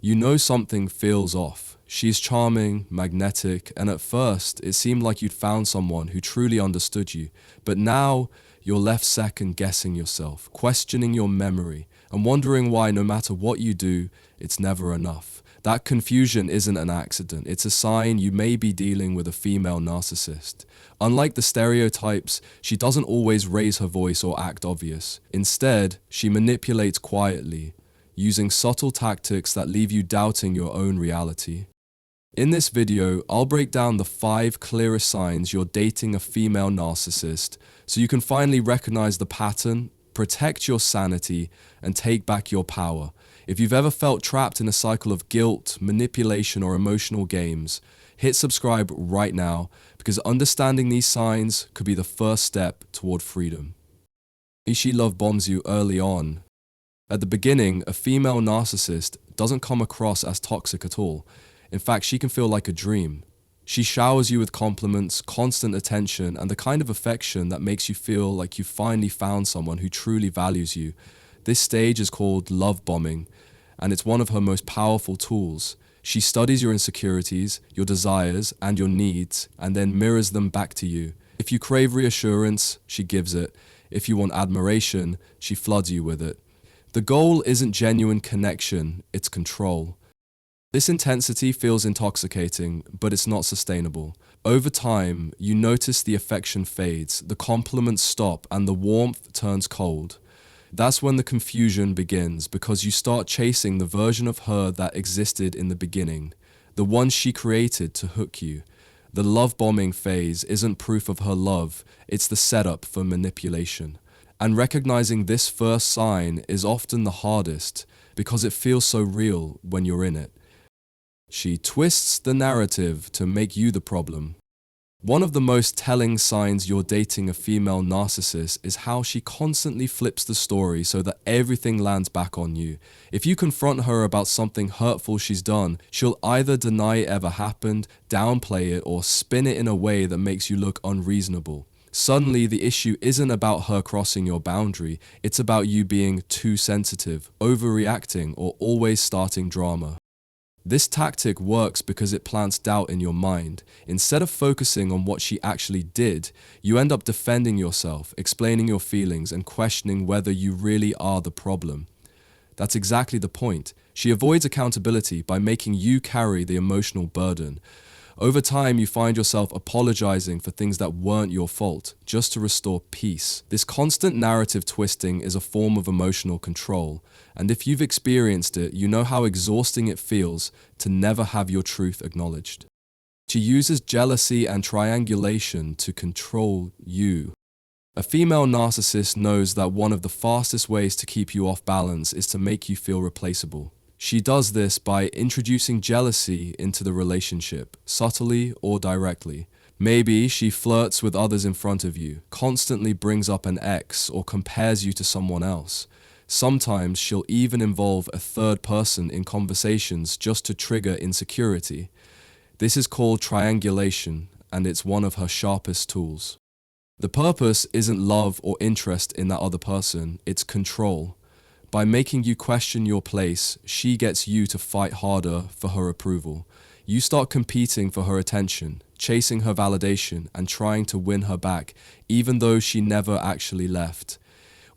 You know something feels off. She's charming, magnetic, and at first it seemed like you'd found someone who truly understood you. But now you're left second guessing yourself, questioning your memory, and wondering why no matter what you do, it's never enough. That confusion isn't an accident. It's a sign you may be dealing with a female narcissist. Unlike the stereotypes, she doesn't always raise her voice or act obvious. Instead, she manipulates quietly, using subtle tactics that leave you doubting your own reality. In this video, I'll break down the 5 clearest signs you're dating a female narcissist so you can finally recognize the pattern, protect your sanity, and take back your power. If you've ever felt trapped in a cycle of guilt, manipulation, or emotional games, hit subscribe right now because understanding these signs could be the first step toward freedom. She love bombs you early on. At the beginning, a female narcissist doesn't come across as toxic at all. In fact, she can feel like a dream. She showers you with compliments, constant attention, and the kind of affection that makes you feel like you finally found someone who truly values you. This stage is called love bombing, and it's one of her most powerful tools. She studies your insecurities, your desires, and your needs, and then mirrors them back to you. If you crave reassurance, she gives it. If you want admiration, she floods you with it. The goal isn't genuine connection, it's control. This intensity feels intoxicating, but it's not sustainable. Over time, you notice the affection fades, the compliments stop, and the warmth turns cold. That's when the confusion begins, because you start chasing the version of her that existed in the beginning, the one she created to hook you. The love bombing phase isn't proof of her love, it's the setup for manipulation. And recognizing this first sign is often the hardest because it feels so real when you're in it. She twists the narrative to make you the problem. One of the most telling signs you're dating a female narcissist is how she constantly flips the story so that everything lands back on you. If you confront her about something hurtful she's done, she'll either deny it ever happened, downplay it, or spin it in a way that makes you look unreasonable. Suddenly, the issue isn't about her crossing your boundary, it's about you being too sensitive, overreacting, or always starting drama. This tactic works because it plants doubt in your mind. Instead of focusing on what she actually did, you end up defending yourself, explaining your feelings, and questioning whether you really are the problem. That's exactly the point. She avoids accountability by making you carry the emotional burden. Over time, you find yourself apologizing for things that weren't your fault, just to restore peace. This constant narrative twisting is a form of emotional control, and if you've experienced it, you know how exhausting it feels to never have your truth acknowledged. She uses jealousy and triangulation to control you. A female narcissist knows that one of the fastest ways to keep you off balance is to make you feel replaceable. She does this by introducing jealousy into the relationship, subtly or directly. Maybe she flirts with others in front of you, constantly brings up an ex, or compares you to someone else. Sometimes she'll even involve a third person in conversations just to trigger insecurity. This is called triangulation, and it's one of her sharpest tools. The purpose isn't love or interest in that other person, it's control. By making you question your place, she gets you to fight harder for her approval. You start competing for her attention, chasing her validation, and trying to win her back, even though she never actually left.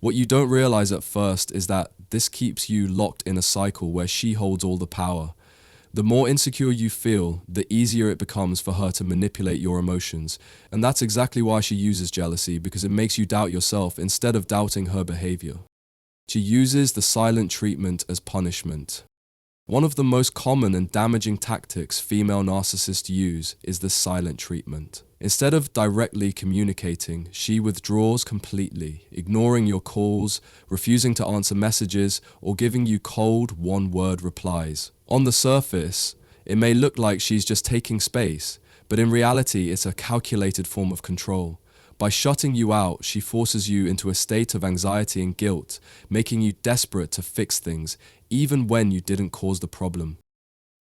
What you don't realize at first is that this keeps you locked in a cycle where she holds all the power. The more insecure you feel, the easier it becomes for her to manipulate your emotions. And that's exactly why she uses jealousy, because it makes you doubt yourself instead of doubting her behavior. She uses the silent treatment as punishment. One of the most common and damaging tactics female narcissists use is the silent treatment. Instead of directly communicating, she withdraws completely, ignoring your calls, refusing to answer messages, or giving you cold, one-word replies. On the surface, it may look like she's just taking space, but in reality, it's a calculated form of control. By shutting you out, she forces you into a state of anxiety and guilt, making you desperate to fix things, even when you didn't cause the problem.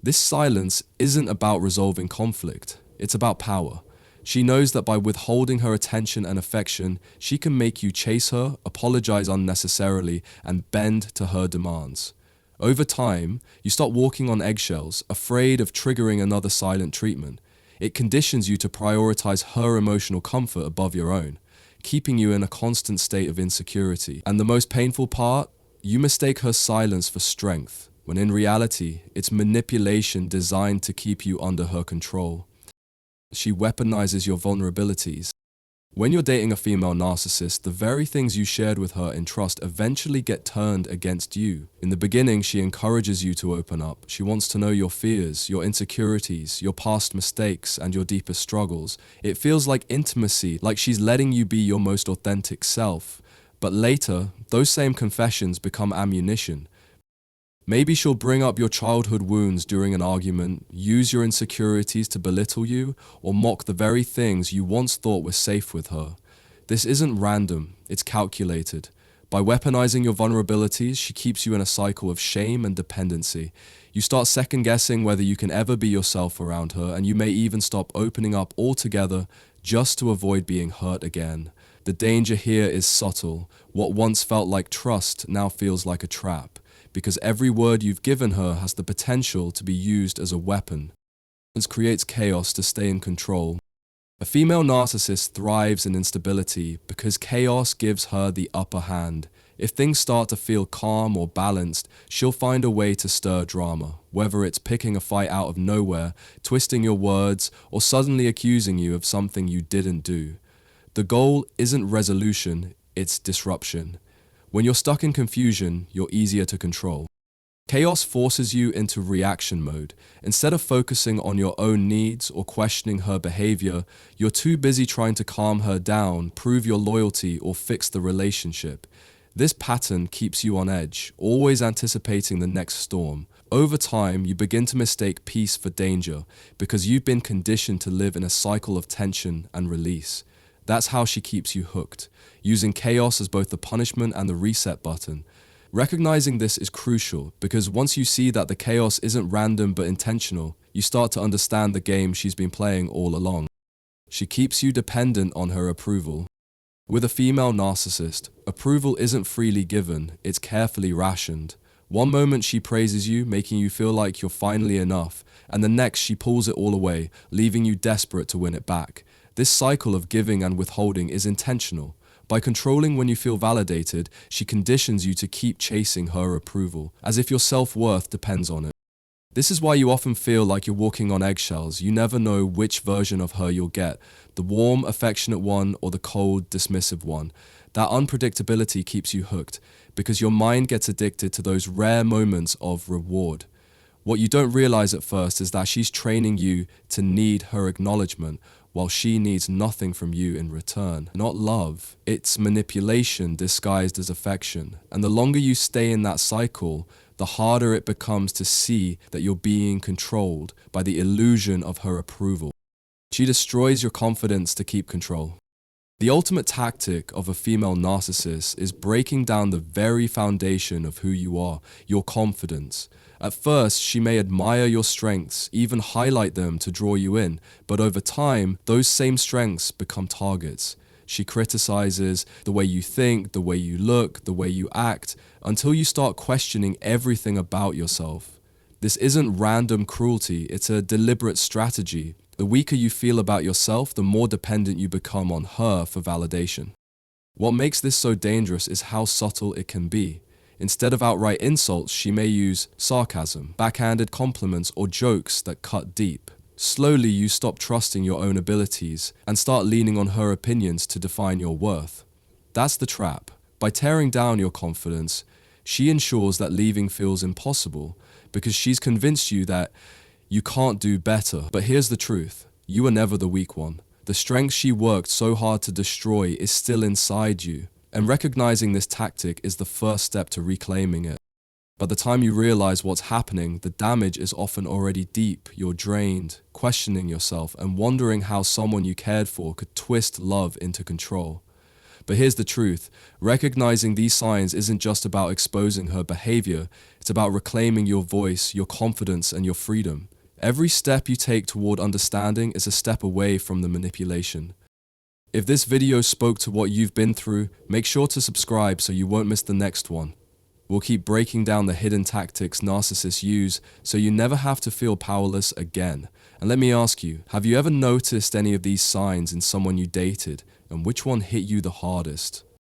This silence isn't about resolving conflict, it's about power. She knows that by withholding her attention and affection, she can make you chase her, apologize unnecessarily, and bend to her demands. Over time, you start walking on eggshells, afraid of triggering another silent treatment. It conditions you to prioritize her emotional comfort above your own, keeping you in a constant state of insecurity. And the most painful part? You mistake her silence for strength, when in reality, it's manipulation designed to keep you under her control. She weaponizes your vulnerabilities. When you're dating a female narcissist, the very things you shared with her in trust eventually get turned against you. In the beginning, she encourages you to open up. She wants to know your fears, your insecurities, your past mistakes, and your deepest struggles. It feels like intimacy, like she's letting you be your most authentic self. But later, those same confessions become ammunition. Maybe she'll bring up your childhood wounds during an argument, use your insecurities to belittle you, or mock the very things you once thought were safe with her. This isn't random, it's calculated. By weaponizing your vulnerabilities, she keeps you in a cycle of shame and dependency. You start second-guessing whether you can ever be yourself around her, and you may even stop opening up altogether just to avoid being hurt again. The danger here is subtle. What once felt like trust now feels like a trap, because every word you've given her has the potential to be used as a weapon. This creates chaos to stay in control. A female narcissist thrives in instability because chaos gives her the upper hand. If things start to feel calm or balanced, she'll find a way to stir drama, whether it's picking a fight out of nowhere, twisting your words, or suddenly accusing you of something you didn't do. The goal isn't resolution, it's disruption. When you're stuck in confusion, you're easier to control. Chaos forces you into reaction mode. Instead of focusing on your own needs or questioning her behavior, you're too busy trying to calm her down, prove your loyalty, or fix the relationship. This pattern keeps you on edge, always anticipating the next storm. Over time, you begin to mistake peace for danger because you've been conditioned to live in a cycle of tension and release. That's how she keeps you hooked, using chaos as both the punishment and the reset button. Recognizing this is crucial because once you see that the chaos isn't random but intentional, you start to understand the game she's been playing all along. She keeps you dependent on her approval. With a female narcissist, approval isn't freely given, it's carefully rationed. One moment she praises you, making you feel like you're finally enough, and the next she pulls it all away, leaving you desperate to win it back. This cycle of giving and withholding is intentional. By controlling when you feel validated, she conditions you to keep chasing her approval, as if your self-worth depends on it. This is why you often feel like you're walking on eggshells. You never know which version of her you'll get, the warm, affectionate one or the cold, dismissive one. That unpredictability keeps you hooked, because your mind gets addicted to those rare moments of reward. What you don't realize at first is that she's training you to need her acknowledgement, while she needs nothing from you in return. Not love, it's manipulation disguised as affection. And the longer you stay in that cycle, the harder it becomes to see that you're being controlled by the illusion of her approval. She destroys your confidence to keep control. The ultimate tactic of a female narcissist is breaking down the very foundation of who you are, your confidence. At first, she may admire your strengths, even highlight them to draw you in, but over time, those same strengths become targets. She criticizes the way you think, the way you look, the way you act, until you start questioning everything about yourself. This isn't random cruelty, it's a deliberate strategy. The weaker you feel about yourself, the more dependent you become on her for validation. What makes this so dangerous is how subtle it can be. Instead of outright insults, she may use sarcasm, backhanded compliments, or jokes that cut deep. Slowly, you stop trusting your own abilities and start leaning on her opinions to define your worth. That's the trap. By tearing down your confidence, she ensures that leaving feels impossible because she's convinced you that you can't do better. But here's the truth. You are never the weak one. The strength she worked so hard to destroy is still inside you. And recognizing this tactic is the first step to reclaiming it. By the time you realize what's happening, the damage is often already deep. You're drained, questioning yourself, and wondering how someone you cared for could twist love into control. But here's the truth. Recognizing these signs isn't just about exposing her behavior. It's about reclaiming your voice, your confidence, and your freedom. Every step you take toward understanding is a step away from the manipulation. If this video spoke to what you've been through, make sure to subscribe so you won't miss the next one. We'll keep breaking down the hidden tactics narcissists use so you never have to feel powerless again. And let me ask you, have you ever noticed any of these signs in someone you dated, and which one hit you the hardest?